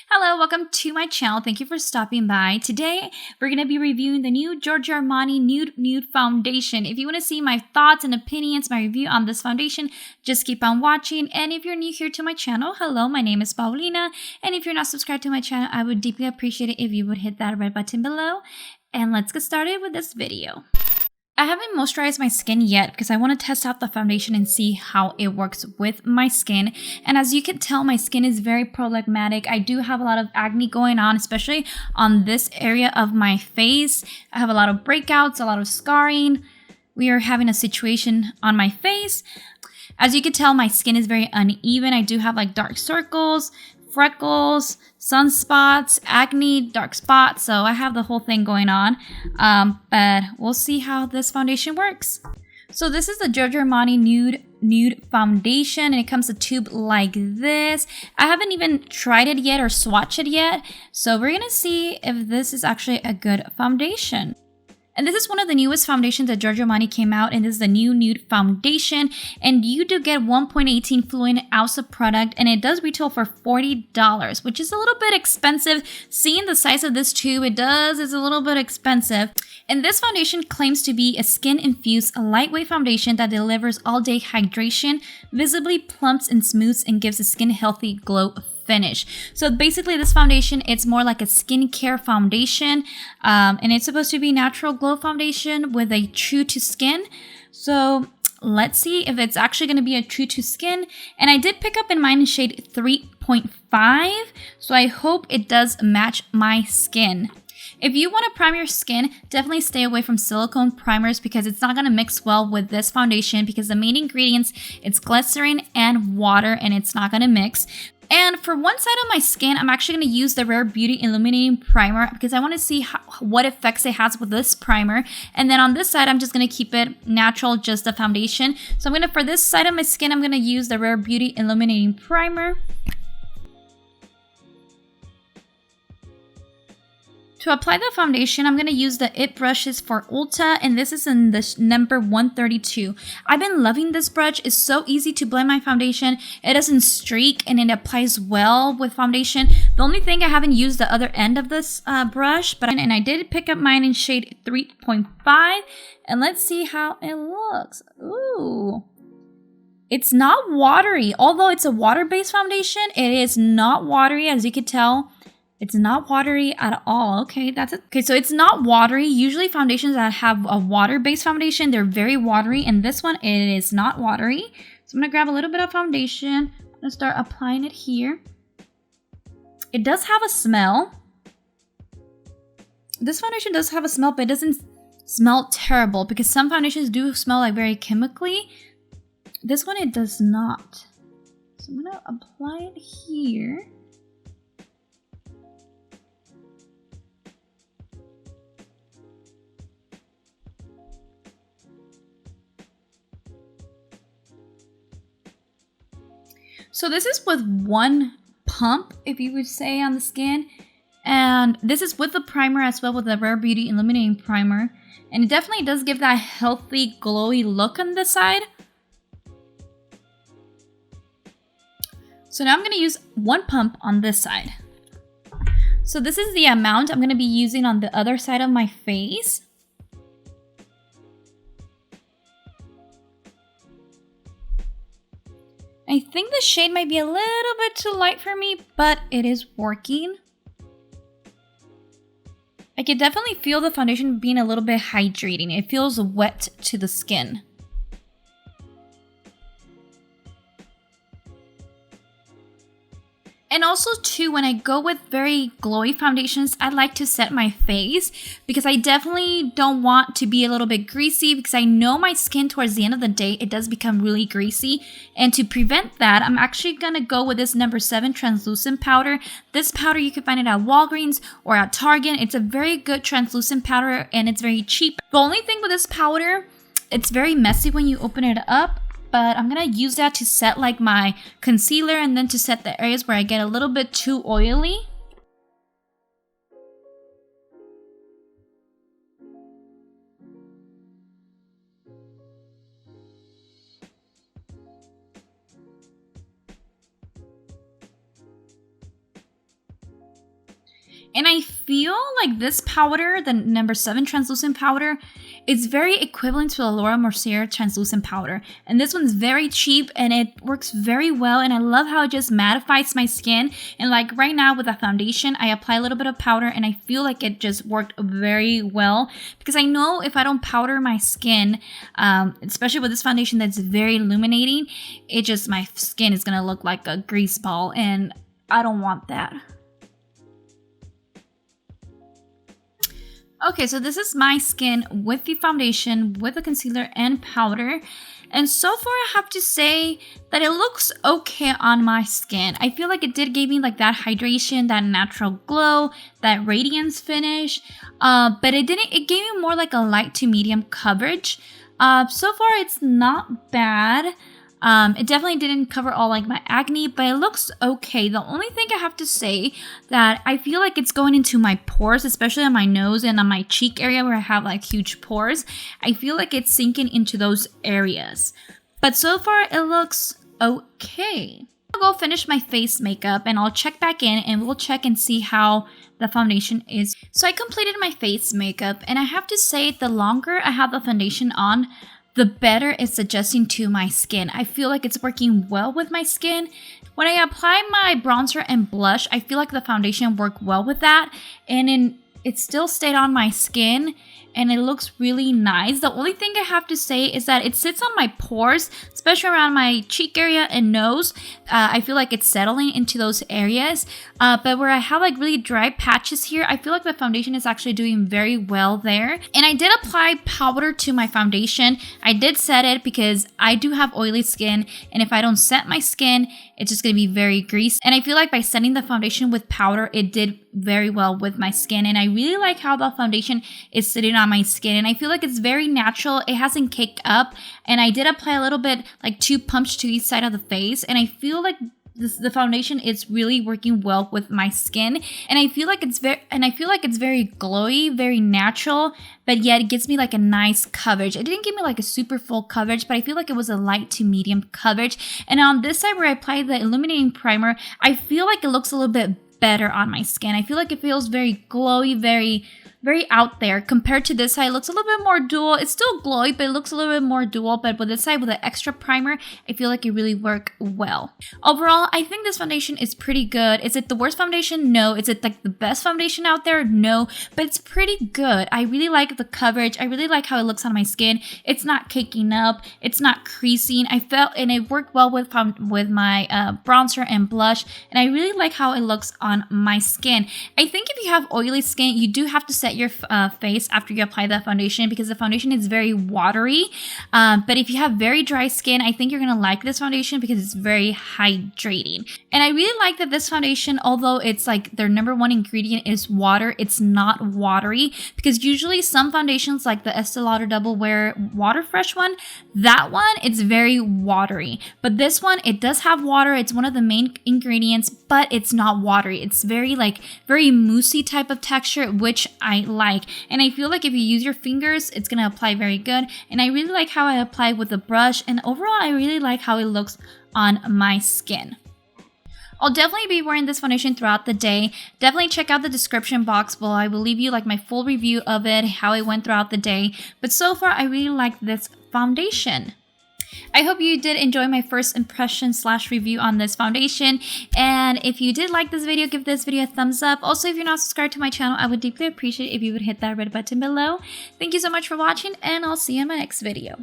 Hello, welcome to my channel. Thank you for stopping by. Today, we're going to be reviewing the new Giorgio Armani Nude Foundation. If you want to see my thoughts and opinions, my review on this foundation, just keep on watching. And if you're new here to my channel, hello, my name is Paulina. And if you're not subscribed to my channel, I would deeply appreciate it if you would hit that red button below. And let's get started with this video. I haven't moisturized my skin yet because I want to test out the foundation and see how it works with my skin. And as you can tell, my skin is very problematic. I do have a lot of acne going on, especially on this area of my face. I have a lot of breakouts, a lot of scarring. We are having a situation on my face. As you can tell, my skin is very uneven. I do have like dark circles, freckles, sunspots, acne, dark spots. So I have the whole thing going on. But we'll see how this foundation works. So this is the Giorgio Armani Nude Foundation, and it comes a tube like this. I haven't even tried it yet or swatched it yet. So we're gonna see if this is actually a good foundation. And this is one of the newest foundations that Giorgio Armani came out, and this is the new Nude Foundation. And you do get 1.18 fluid ounce of product, and it does retail for $40, which is a little bit expensive. Seeing the size of this tube, is a little bit expensive. And this foundation claims to be a skin-infused, lightweight foundation that delivers all-day hydration, visibly plumps and smooths, and gives the skin a healthy glow finish. So basically this foundation, it's more like a skincare foundation, and it's supposed to be natural glow foundation with a true to skin. So let's see if it's actually going to be a true to skin. And I did pick up in mine in shade 3.5, so I hope it does match my skin. If you want to prime your skin, definitely stay away from silicone primers because it's not going to mix well with this foundation because the main ingredients, it's glycerin and water, and it's not going to mix. And for one side of my skin, I'm actually going to use the Rare Beauty Illuminating Primer because I want to see what effects it has with this primer. And then on this side, I'm just going to keep it natural, just the foundation. So for this side of my skin, I'm going to use the Rare Beauty Illuminating Primer. To apply the foundation, I'm going to use the IT brushes for Ulta, and this is in the number 132. I've been loving this brush. It's so easy to blend my foundation. It doesn't streak, and it applies well with foundation. The only thing, I haven't used the other end of this brush, and I did pick up mine in shade 3.5, and let's see how it looks. Ooh. It's not watery. Although it's a water-based foundation, it is not watery, as you can tell. It's not watery at all. Okay, that's it. Okay, so it's not watery. Usually foundations that have a water-based foundation, they're very watery. And this one, it is not watery. So I'm going to grab a little bit of foundation. I'm going to start applying it here. It does have a smell. This foundation does have a smell, but it doesn't smell terrible because some foundations do smell like very chemically. This one, it does not. So I'm going to apply it here. So this is with one pump, if you would say, on the skin. And this is with the primer as well, with the Rare Beauty Illuminating Primer. And it definitely does give that healthy, glowy look on this side. So now I'm going to use one pump on this side. So this is the amount I'm going to be using on the other side of my face. I think the shade might be a little bit too light for me, but it is working. I can definitely feel the foundation being a little bit hydrating. It feels wet to the skin. And also too, when I go with very glowy foundations, I like to set my face because I definitely don't want to be a little bit greasy because I know my skin towards the end of the day, it does become really greasy. And to prevent that, I'm actually going to go with this number 7 translucent powder. This powder, you can find it at Walgreens or at Target. It's a very good translucent powder and it's very cheap. The only thing with this powder, it's very messy when you open it up. But I'm going to use that to set like my concealer and then to set the areas where I get a little bit too oily. And I feel like this powder, the number 7 translucent powder, is very equivalent to the Laura Mercier translucent powder. And this one's very cheap and it works very well. And I love how it just mattifies my skin. And like right now with the foundation, I apply a little bit of powder and I feel like it just worked very well. Because I know if I don't powder my skin, especially with this foundation that's very illuminating, my skin is going to look like a grease ball. And I don't want that. Okay, so this is my skin with the foundation, with the concealer and powder. And so far, I have to say that it looks okay on my skin. I feel like it did give me like that hydration, that natural glow, that radiance finish. But it didn't, it gave me more like a light to medium coverage. So far, it's not bad. It definitely didn't cover all like my acne, but it looks okay. The only thing I have to say that I feel like it's going into my pores, especially on my nose and on my cheek area where I have like huge pores. I feel like it's sinking into those areas. But so far it looks okay. I'll go finish my face makeup and I'll check back in and we'll check and see how the foundation is. So I completed my face makeup and I have to say the longer I have the foundation on, the better it's adjusting to my skin. I feel like it's working well with my skin. When I apply my bronzer and blush, I feel like the foundation worked well with that. And it still stayed on my skin and it looks really nice. The only thing I have to say is that it sits on my pores, especially around my cheek area and nose. I feel like it's settling into those areas. But where I have like really dry patches here, I feel like the foundation is actually doing very well there. And I did apply powder to my foundation. I did set it because I do have oily skin. And if I don't set my skin, it's just going to be very greasy. And I feel like by setting the foundation with powder, it did very well with my skin. And I really like how the foundation is sitting on my skin. And I feel like it's very natural. It hasn't caked up. And I did apply a little bit, like 2 pumps to each side of the face. And I feel like the foundation is really working well with my skin. And I feel like it's very glowy, very natural, but yet it gives me like a nice coverage. It didn't give me like a super full coverage, but I feel like it was a light to medium coverage. And on this side where I applied the illuminating primer, I feel like it looks a little bit better on my skin. I feel like it feels very glowy, very out there. Compared to this side, it looks a little bit more dual. It's still glowy, but it looks a little bit more dual. But with this side, with the extra primer, I feel like it really worked well. Overall, I think this foundation is pretty good. Is it the worst foundation? No. Is it like the best foundation out there? No. But it's pretty good. I really like the coverage. I really like how it looks on my skin. It's not caking up. It's not creasing. And it worked well with my bronzer and blush. And I really like how it looks on my skin. I think if you have oily skin, you do have to set your face after you apply that foundation because the foundation is very watery. But if you have very dry skin, I think you're going to like this foundation because it's very hydrating. And I really like that this foundation, although it's like their number 1 ingredient is water, it's not watery because usually some foundations like the Estee Lauder Double Wear Water Fresh one, that one, it's very watery. But this one, it does have water. It's one of the main ingredients, but it's not watery. It's very moussey type of texture, which I like. And I feel like if you use your fingers, it's going to apply very good. And I really like how I apply with the brush. And overall, I really like how it looks on my skin. I'll definitely be wearing this foundation throughout the day. Definitely check out the description box below. I will leave you like my full review of it, how it went throughout the day. But so far, I really like this foundation. I hope you did enjoy my first impression / review on this foundation. And if you did like this video, give this video a thumbs up. Also, if you're not subscribed to my channel, I would deeply appreciate if you would hit that red button below. Thank you so much for watching, and I'll see you in my next video.